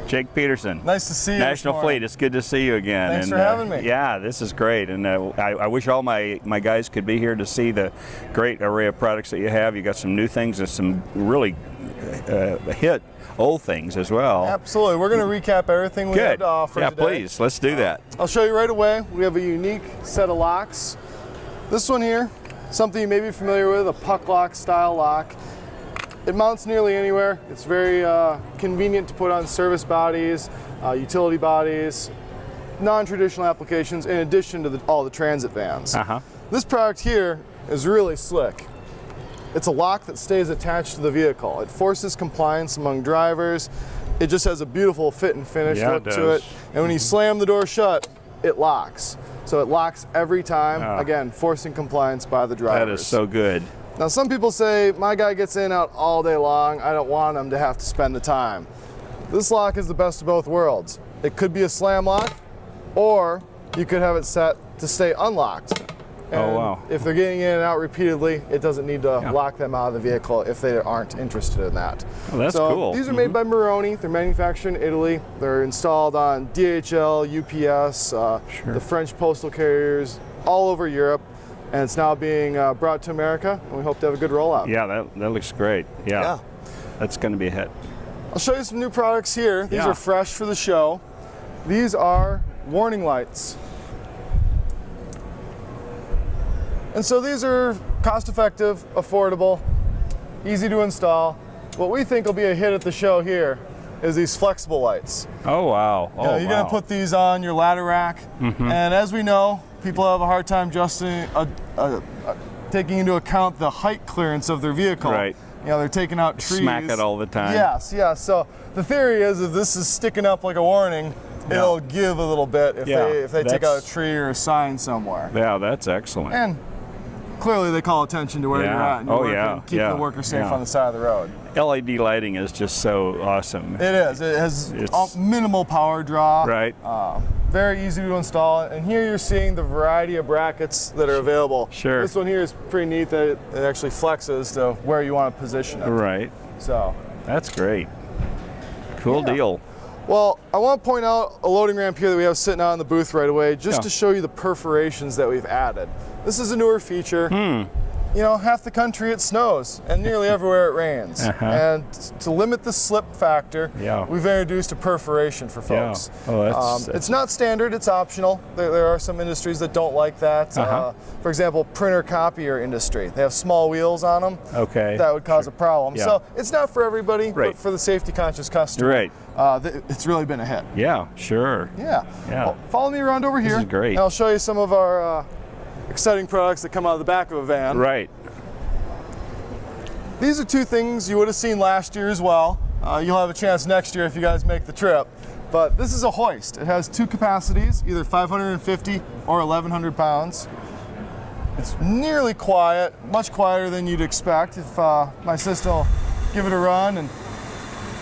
Jake Peterson. Nice to see you. National Fleet. It's good to see you again. Thanks for having me. Yeah, this is great, and I wish all my guys could be here to see the great array of products that you have. You got some new things and some really hit old things as well. Absolutely. We're going to recap everything we have to offer today. Yeah, please. Let's do that. I'll show you right away. We have a unique set of locks. This one here, something you may be familiar with, a puck lock style lock. It mounts nearly anywhere. It's very convenient to put on service bodies, utility bodies, non-traditional applications, in addition to all the transit vans. This product here is really slick. It's a lock that stays attached to the vehicle. It forces compliance among drivers. It just has a beautiful fit and finish look to it. And when you slam the door shut, it locks. So it locks every time, again, forcing compliance by the drivers. That is so good. Now some people say, my guy gets in and out all day long, I don't want him to have to spend the time. This lock is the best of both worlds. It could be a slam lock, or you could have it set to stay unlocked. And if they're getting in and out repeatedly, it doesn't need to lock them out of the vehicle if they aren't interested in that. Oh, that's cool. These are made by Meroni. They're manufactured in Italy. They're installed on DHL, UPS, the French postal carriers all over Europe. And it's now being brought to America, and we hope to have a good rollout. Yeah, that looks great. Yeah. That's going to be a hit. I'll show you some new products here. These are fresh for the show. These are warning lights. And so these are cost-effective, affordable, easy to install. What we think will be a hit at the show here is these flexible lights. Oh, wow. Oh, you're going to put these on your ladder rack, and as we know, people have a hard time taking into account the height clearance of their vehicle. Right. You know, they're taking out trees. Smack it all the time. Yes, yes. So the theory is if this is sticking up like a warning, it'll give a little bit if they take out a tree or a sign somewhere. Yeah, that's excellent. And clearly they call attention to where you're at and keep the worker safe on the side of the road. LED lighting is just so awesome. It is. It has minimal power draw. Right. Very easy to install. And here you're seeing the variety of brackets that are available. Sure. This one here is pretty neat that it actually flexes to where you want to position it. Right. So. That's great. Cool deal. Well, I want to point out a loading ramp here that we have sitting out in the booth right away, just to show you the perforations that we've added. This is a newer feature. You know, half the country it snows, and nearly everywhere it rains. And to limit the slip factor, we've introduced a perforation for folks. It's not standard, it's optional. There are some industries that don't like that. For example, printer copier industry. They have small wheels on them. That would cause a problem. So it's not for everybody, but for the safety conscious customer, it's really been a hit. Yeah, sure. Well, follow me around over here. This is great. And I'll show you some of our exciting products that come out of the back of a van. Right. These are two things you would have seen last year as well. You'll have a chance next year if you guys make the trip. But this is a hoist. It has two capacities, either 550 or 1,100 pounds. It's nearly quiet, much quieter than you'd expect if my system will give it a run. And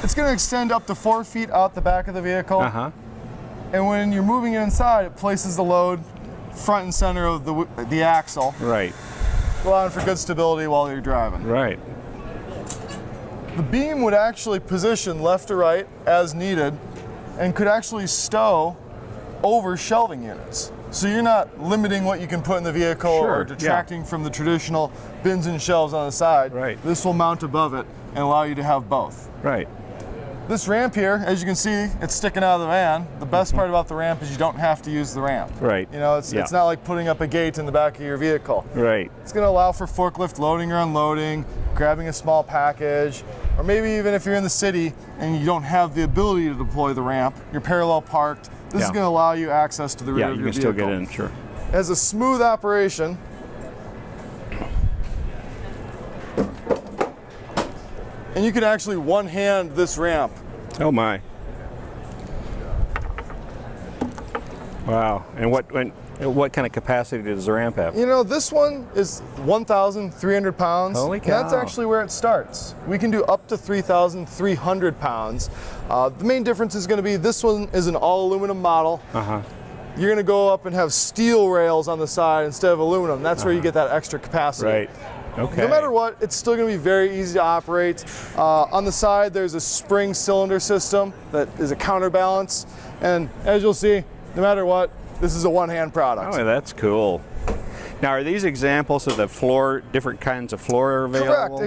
it's going to extend up to 4 feet out the back of the vehicle. And when you're moving it inside, it places the load front and center of the axle. Right. Allowing for good stability while you're driving. Right. The beam would actually position left to right as needed and could actually stow over shelving units. So you're not limiting what you can put in the vehicle or detracting from the traditional bins and shelves on the side. Right. This will mount above it and allow you to have both. Right. This ramp here, as you can see, it's sticking out of the van. The best part about the ramp is you don't have to use the ramp. Right. You know, it's not like putting up a gate in the back of your vehicle. Right. It's going to allow for forklift loading or unloading, grabbing a small package, or maybe even if you're in the city and you don't have the ability to deploy the ramp, you're parallel parked, this is going to allow you access to the rear of your vehicle. Yeah, you can still get in, sure. It has a smooth operation. And you can actually one-hand this ramp. Oh my. Wow. And what kind of capacity does the ramp have? You know, this one is 1,300 pounds. Holy cow. And that's actually where it starts. We can do up to 3,300 pounds. The main difference is going to be this one is an all aluminum model. You're going to go up and have steel rails on the side instead of aluminum. That's where you get that extra capacity. Right. Okay. no matter what, it's still going to be very easy to operate. On the side, there's a spring cylinder system that is a counterbalance. And as you'll see, no matter what, this is a one-hand product. Oh, that's cool. Now, are these examples of the floor, different kinds of floor available? Correct,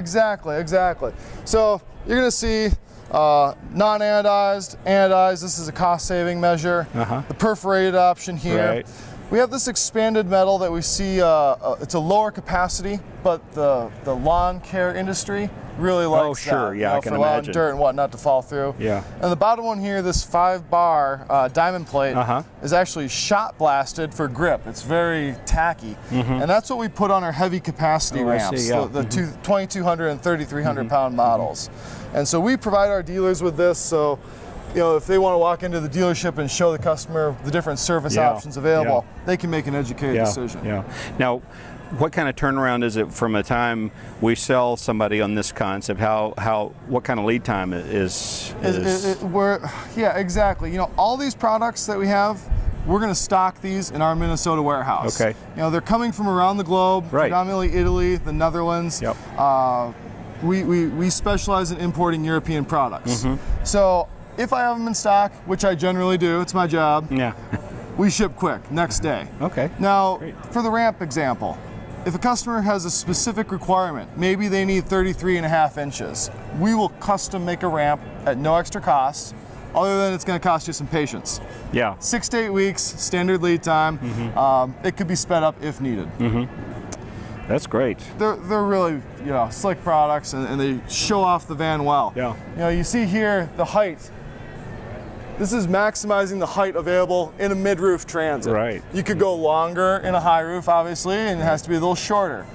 exactly. So you're going to see non-anodized, anodized. This is a cost-saving measure. The perforated option here. Right. We have this expanded metal that we see, it's a lower capacity, but the lawn care industry really likes that. Oh, sure, yeah, I can for allowing imagine. dirt and whatnot to fall through. Yeah. And the bottom one here, this 5-bar diamond plate, is actually shot blasted for grip. It's very tacky. And that's what we put on our heavy capacity ramps, see, yeah. the 2,200 and 3,300 pound models. And so we provide our dealers with this, so if they want to walk into the dealership and show the customer the different service options available, they can make an educated decision. Now, what kind of turnaround is it from a time we sell somebody on this concept? What kind of lead time is? Yeah, exactly. All these products that we have, we're going to stock these in our Minnesota warehouse. Okay. They're coming from around the globe, predominantly Italy, the Netherlands. Yep. We specialize in importing European products. So if I have them in stock, which I generally do, it's my job. Yeah. We ship quick, next day. Okay. Now, for the ramp example, if a customer has a specific requirement, maybe they need 33.5 inches, we will custom make a ramp at no extra cost, other than it's going to cost you some patience. Yeah. 6 to 8 weeks, standard lead time. It could be sped up if needed. That's great. They're really slick products, and they show off the van well. Yeah. You see here the height. This is maximizing the height available in a mid-roof Transit. Right. You could go longer in a high roof, obviously, and it has to be a little shorter.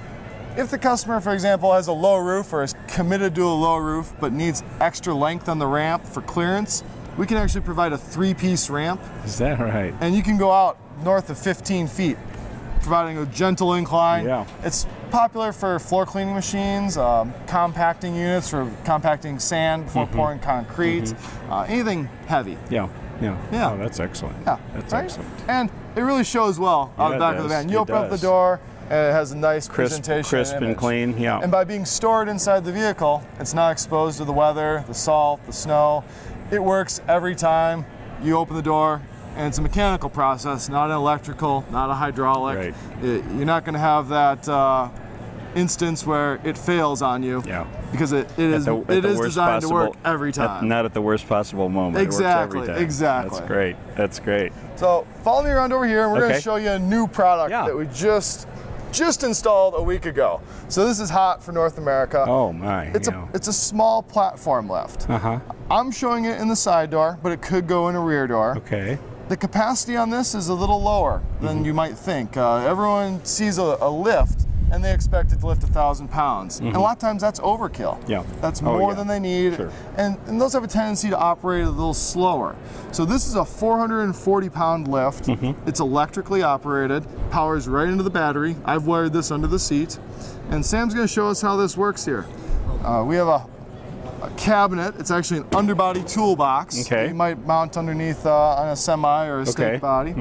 If the customer, for example, has a low roof or is committed to a low roof but needs extra length on the ramp for clearance, we can actually provide a 3-piece ramp. Is that right? And you can go out north of 15 feet, providing a gentle incline. Yeah. It's popular for floor cleaning machines, compacting units for compacting sand before pouring concrete, anything heavy. Yeah. Oh, that's excellent. Yeah. That's right? excellent. And it really shows well out the back of the van. You open up the door, and it has a nice presentation. Crisp and clean, yeah. And by being stored inside the vehicle, it's not exposed to the weather, the salt, the snow. It works every time you open the door. And it's a mechanical process, not an electrical, not a hydraulic. Right. You're not going to have that instance where it fails on you. Yeah. Because it is designed to work every time. Not at the worst possible moment. Exactly. It works every time. Exactly. That's great. That's great. So follow me around over here, and we're going to show you a new product Yeah. that we just installed a week ago. So this is hot for North America. Oh my. It's a small platform lift. I'm showing it in the side door, but it could go in a rear door. Okay. The capacity on this is a little lower than you might think. Everyone sees a lift and they expect it to lift 1,000 pounds. And a lot of times that's overkill. Yeah. That's more than they need. Sure. And those have a tendency to operate a little slower. So this is a 440 pound lift. It's electrically operated, powers right into the battery. I've wired this under the seat. And Sam's gonna show us how this works here. We have a cabinet. It's actually an underbody toolbox. Okay. You might mount underneath on a semi or a stake body.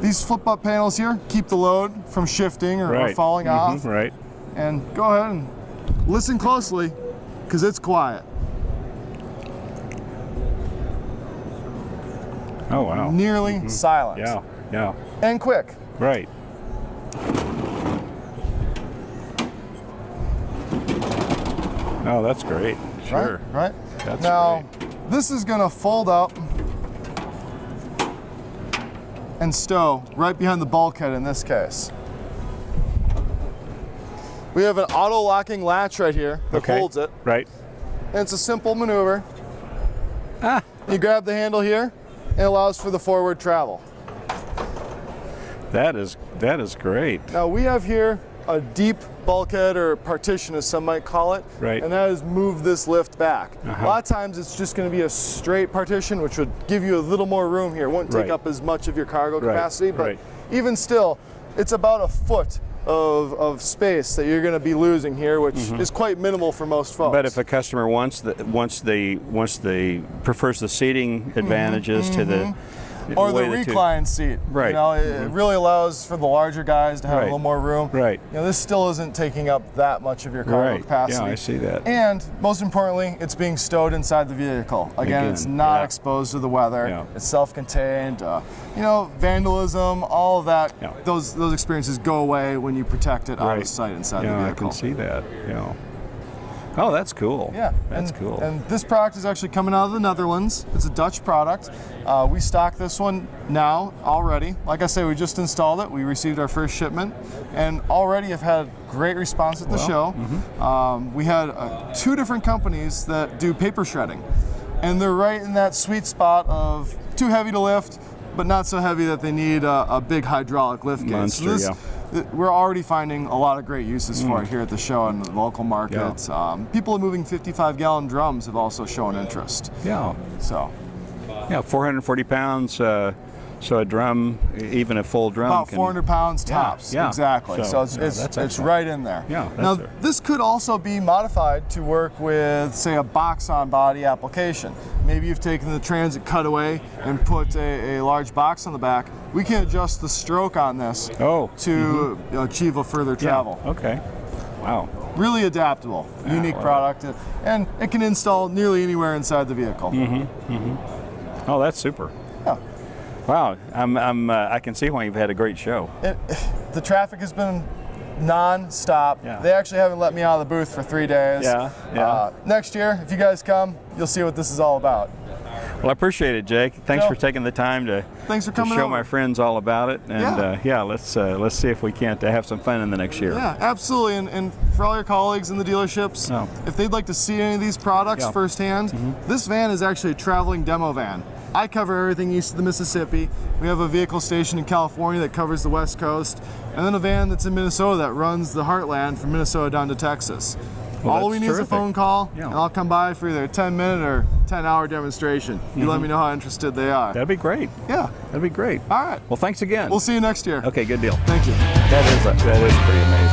These flip-up panels here keep the load from shifting or falling off. Right. And go ahead and listen closely, because it's quiet. Oh wow. Nearly silent. Yeah. And quick. Right. Oh, that's great. Sure. Right? That's now, great. this is going to fold up and stow right behind the bulkhead in this case. We have an auto locking latch right here that holds it. Right. And it's a simple maneuver. You grab the handle here, and it allows for the forward travel. That is great. Now we have here a deep bulkhead, or partition as some might call it, Right. and that has moved this lift back. A lot of times it's just going to be a straight partition, which would give you a little more room here. It wouldn't take up as much of your cargo capacity, but even still, it's about a foot of space that you're going to be losing here, which is quite minimal for most folks. But if a customer prefers the seating advantages to the Or the way recline seat. Right. You know, it really allows for the larger guys to have a little more room. Right. You know, this still isn't taking up that much of your cargo capacity. Yeah, I see that. And most importantly, it's being stowed inside the vehicle. Again, it's not exposed to the weather. Yeah. It's self-contained. You know, vandalism, all of that. Yeah. Those experiences go away when you protect it out of sight inside the vehicle. I can see that. Yeah. Oh, that's cool. Yeah, that's cool. And this product is actually coming out of the Netherlands. It's a Dutch product. We stock this one now already. Like I say, we just installed it. We received our first shipment, and already have had great response at the show. We had 2 different companies that do paper shredding, and they're right in that sweet spot of too heavy to lift, but not so heavy that they need a big hydraulic lift gate. Monster, so we're already finding a lot of great uses for it here at the show and the local markets. People moving 55-gallon drums have also shown interest. Yeah. So. Yeah, 440 pounds. So a drum, even a full drum, about 400 pounds tops. Yeah. Exactly. So it's right in there. Yeah. Now this could also be modified to work with, say, a box-on body application. Maybe you've taken the Transit Cutaway and put a large box on the back. We can adjust the stroke on this to achieve a further travel. Yeah. Okay. Wow. Really adaptable, unique product, and it can install nearly anywhere inside the vehicle. Oh, that's super. Yeah. Wow. I can see why you've had a great show. The traffic has been non-stop. Yeah. They actually haven't let me out of the booth for 3 days. Yeah. Next year, if you guys come, you'll see what this is all about. Well, I appreciate it, Jake. Thanks for taking the time to show my friends all about it. And let's see if we can't have some fun in the next year. Yeah, absolutely. And for all your colleagues in the dealerships, if they'd like to see any of these products firsthand, this van is actually a traveling demo van. I cover everything east of the Mississippi. We have a vehicle station in California that covers the West Coast, and then a van that's in Minnesota that runs the heartland from Minnesota down to Texas. All we need is a phone call, and I'll come by for either a 10-minute or 10-hour demonstration. You let me know how interested they are. That'd be great. Yeah. That'd be great. All right. Well, thanks again. We'll see you next year. Okay, good deal. Thank you. That is pretty amazing.